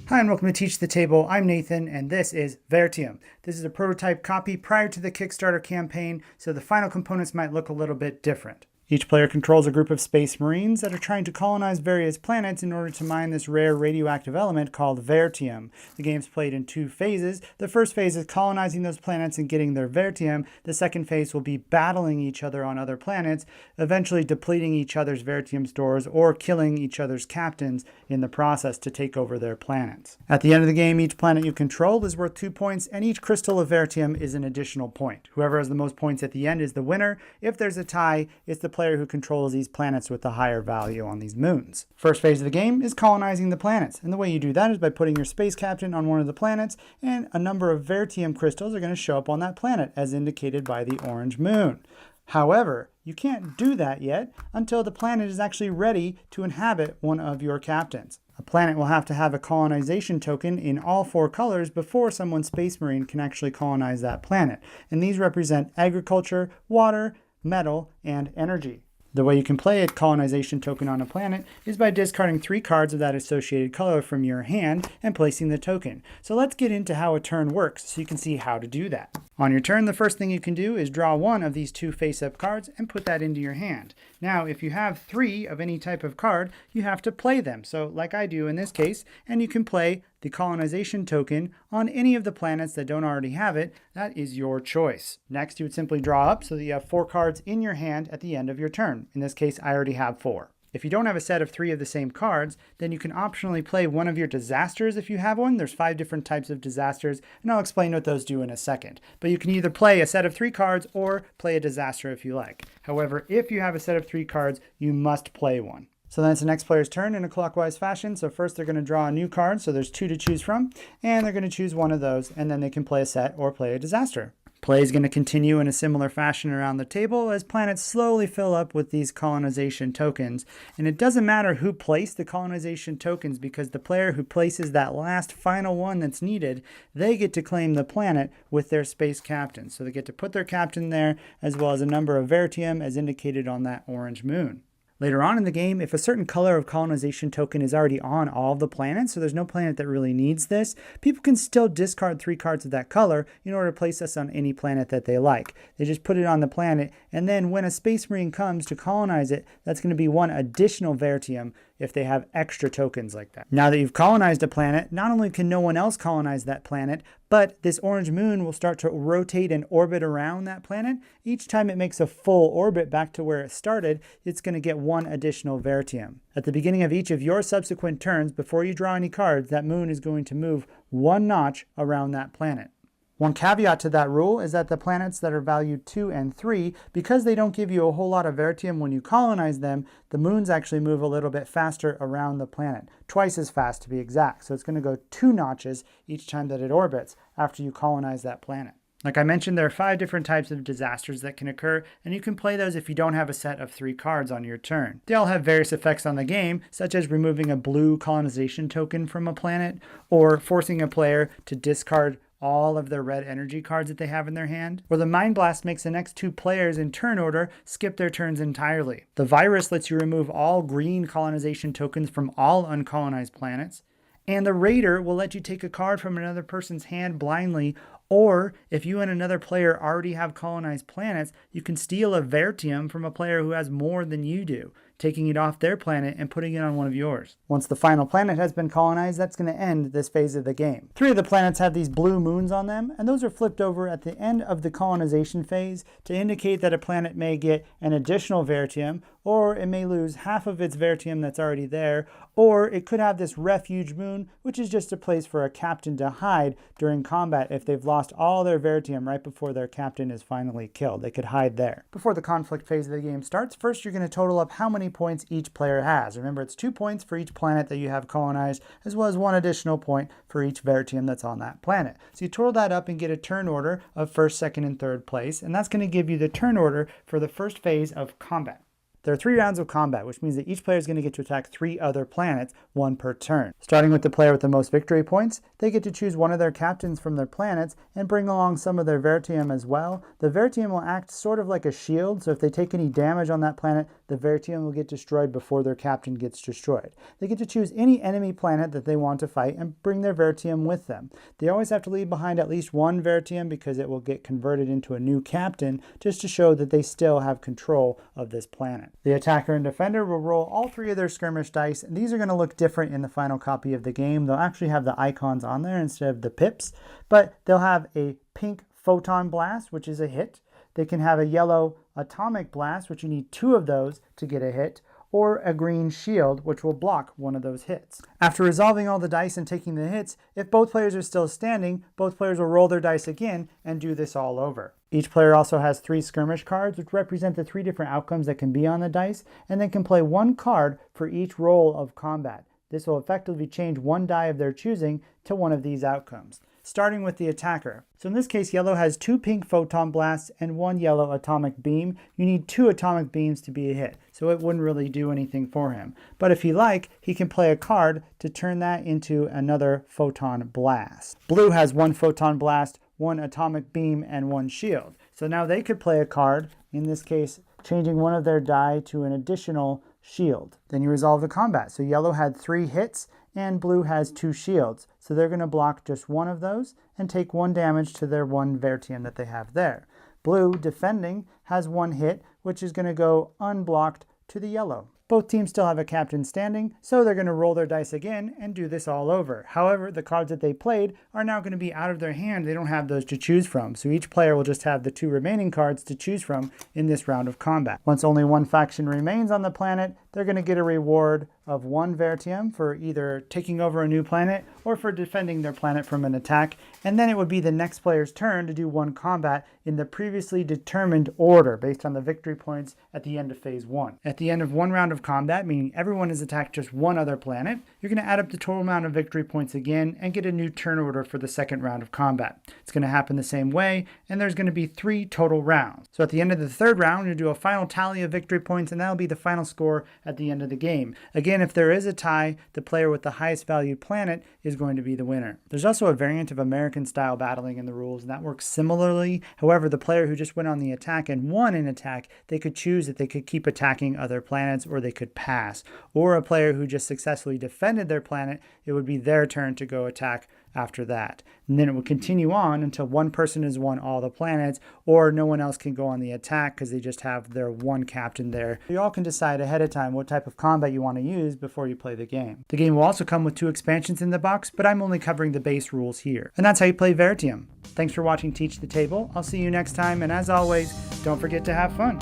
Hi and welcome to Teach the Table. I'm Nathan and this is Vertium. This is a prototype copy prior to the Kickstarter campaign, so the final components might look a little bit different. Each player controls a group of space marines that are trying to colonize various planets in order to mine this rare radioactive element called Vertium. The game's played in two phases. The first phase is colonizing those planets and getting their Vertium. The second phase will be battling each other on other planets, eventually depleting each other's Vertium stores or killing each other's captains in the process to take over their planets. At the end of the game, each planet you control is worth 2 points, and each crystal of Vertium is an additional point. Whoever has the most points at the end is the winner. If there's a tie, it's the player who controls these planets with the higher value on these moons. First phase of the game is colonizing the planets, and the way you do that is by putting your space captain on one of the planets, and a number of Vertium crystals are going to show up on that planet as indicated by the orange moon. However, you can't do that yet until the planet is actually ready to inhabit one of your captains. A planet will have to have a colonization token in all 4 colors before someone's space marine can actually colonize that planet. And these represent agriculture, water, metal, and energy. The way you can play a colonization token on a planet is by discarding 3 cards of that associated color from your hand and placing the token. So let's get into how a turn works so you can see how to do that. On your turn, the first thing you can do is draw one of these 2 face-up cards and put that into your hand. Now, if you have 3 of any type of card, you have to play them. So like I do in this case, and you can play the colonization token on any of the planets that don't already have it. That is your choice. Next, you would simply draw up so that you have 4 cards in your hand at the end of your turn. In this case, I already have 4. If you don't have a set of 3 of the same cards, then you can optionally play one of your disasters if you have one. There's 5 different types of disasters, and I'll explain what those do in a second. But you can either play a set of 3 cards or play a disaster if you like. However, if you have a set of 3 cards, you must play one. So then it's the next player's turn in a clockwise fashion. So first they're going to draw a new card, so there's 2 to choose from, and they're going to choose one of those, and then they can play a set or play a disaster. Play is going to continue in a similar fashion around the table as planets slowly fill up with these colonization tokens. And it doesn't matter who placed the colonization tokens, because the player who places that last final one that's needed, they get to claim the planet with their space captain. So they get to put their captain there, as well as a number of Vertium as indicated on that orange moon. Later on in the game, if a certain color of colonization token is already on all of the planets, so there's no planet that really needs this, people can still discard 3 cards of that color in order to place us on any planet that they like. They just put it on the planet, and then when a space marine comes to colonize it, that's going to be 1 additional Vertium if they have extra tokens like that. Now that you've colonized a planet, not only can no one else colonize that planet, but this orange moon will start to rotate and orbit around that planet. Each time it makes a full orbit back to where it started, it's going to get 1 additional Vertium. At the beginning of each of your subsequent turns, before you draw any cards, that moon is going to move 1 notch around that planet. One caveat to that rule is that the planets that are valued 2 and 3, because they don't give you a whole lot of Vertium when you colonize them, the moons actually move a little bit faster around the planet. Twice as fast to be exact. So it's going to go 2 notches each time that it orbits after you colonize that planet. Like I mentioned, there are 5 different types of disasters that can occur, and you can play those if you don't have a set of 3 cards on your turn. They all have various effects on the game, such as removing a blue colonization token from a planet, or forcing a player to discard all of their red energy cards that they have in their hand, or the Mind Blast makes the next 2 players in turn order skip their turns entirely. The Virus lets you remove all green colonization tokens from all uncolonized planets, and the Raider will let you take a card from another person's hand blindly, or if you and another player already have colonized planets, you can steal a Vertium from a player who has more than you do, taking it off their planet and putting it on one of yours. Once the final planet has been colonized, that's going to end this phase of the game. 3 of the planets have these blue moons on them, and those are flipped over at the end of the colonization phase to indicate that a planet may get an additional Vertium, or it may lose half of its Vertium that's already there, or it could have this refuge moon, which is just a place for a captain to hide during combat if they've lost all their Vertium right before their captain is finally killed. They could hide there. Before the conflict phase of the game starts, first you're going to total up how many points each player has. Remember, it's 2 points for each planet that you have colonized, as well as 1 additional point for each Vertium that's on that planet. So you total that up and get a turn order of 1st, 2nd, and 3rd place, and that's going to give you the turn order for the first phase of combat. There are 3 rounds of combat, which means that each player is going to get to attack 3 other planets, 1 per turn. Starting with the player with the most victory points, they get to choose one of their captains from their planets and bring along some of their Vertium as well. The Vertium will act sort of like a shield, so if they take any damage on that planet, the Vertium will get destroyed before their captain gets destroyed. They get to choose any enemy planet that they want to fight and bring their Vertium with them. They always have to leave behind at least 1 Vertium because it will get converted into a new captain just to show that they still have control of this planet. The attacker and defender will roll all 3 of their skirmish dice, and these are going to look different in the final copy of the game. They'll actually have the icons on there instead of the pips, but they'll have a pink photon blast, which is a hit. They can have a yellow atomic blast, which you need 2 of those to get a hit, or a green shield, which will block one of those hits. After resolving all the dice and taking the hits, if both players are still standing, both players will roll their dice again and do this all over. Each player also has 3 skirmish cards, which represent the 3 different outcomes that can be on the dice, and then can play 1 card for each roll of combat. This will effectively change 1 die of their choosing to one of these outcomes. Starting with the attacker. So in this case, yellow has 2 pink photon blasts and 1 yellow atomic beam. You need 2 atomic beams to be a hit, so it wouldn't really do anything for him. But if he can play a card to turn that into another photon blast. Blue has 1 photon blast, 1 atomic beam, and 1 shield. So now they could play a card, in this case, changing one of their die to an additional shield. Then you resolve the combat. So yellow had 3 hits, and blue has 2 shields. So they're going to block just 1 of those and take 1 damage to their 1 Vertium that they have there. Blue, defending, has 1 hit, which is going to go unblocked to the yellow. Both teams still have a captain standing, so they're going to roll their dice again and do this all over. However, the cards that they played are now going to be out of their hand. They don't have those to choose from, so each player will just have the 2 remaining cards to choose from in this round of combat. Once only 1 faction remains on the planet, they're going to get a reward of 1 Vertium for either taking over a new planet or for defending their planet from an attack, and then it would be the next player's turn to do 1 combat in the previously determined order based on the victory points at the end of phase 1. At the end of 1 round of combat, meaning everyone has attacked just 1 other planet, you're going to add up the total amount of victory points again and get a new turn order for the 2nd round of combat. It's going to happen the same way, and there's going to be 3 total rounds. So at the end of the 3rd round, you'll do a final tally of victory points, and that'll be the final score at the end of the game. Again, if there is a tie, the player with the highest valued planet is going to be the winner. There's also a variant of American style battling in the rules, and that works similarly. However, the player who just went on the attack and won an attack, they could choose that they could keep attacking other planets or they could pass. Or a player who just successfully defended their planet, it would be their turn to go attack after that. And then it will continue on until 1 person has won all the planets, or no one else can go on the attack because they just have their 1 captain there. You all can decide ahead of time what type of combat you want to use before you play the game. The game will also come with 2 expansions in the box, but I'm only covering the base rules here. And that's how you play Vertium. Thanks for watching Teach the Table. I'll see you next time, and as always, don't forget to have fun.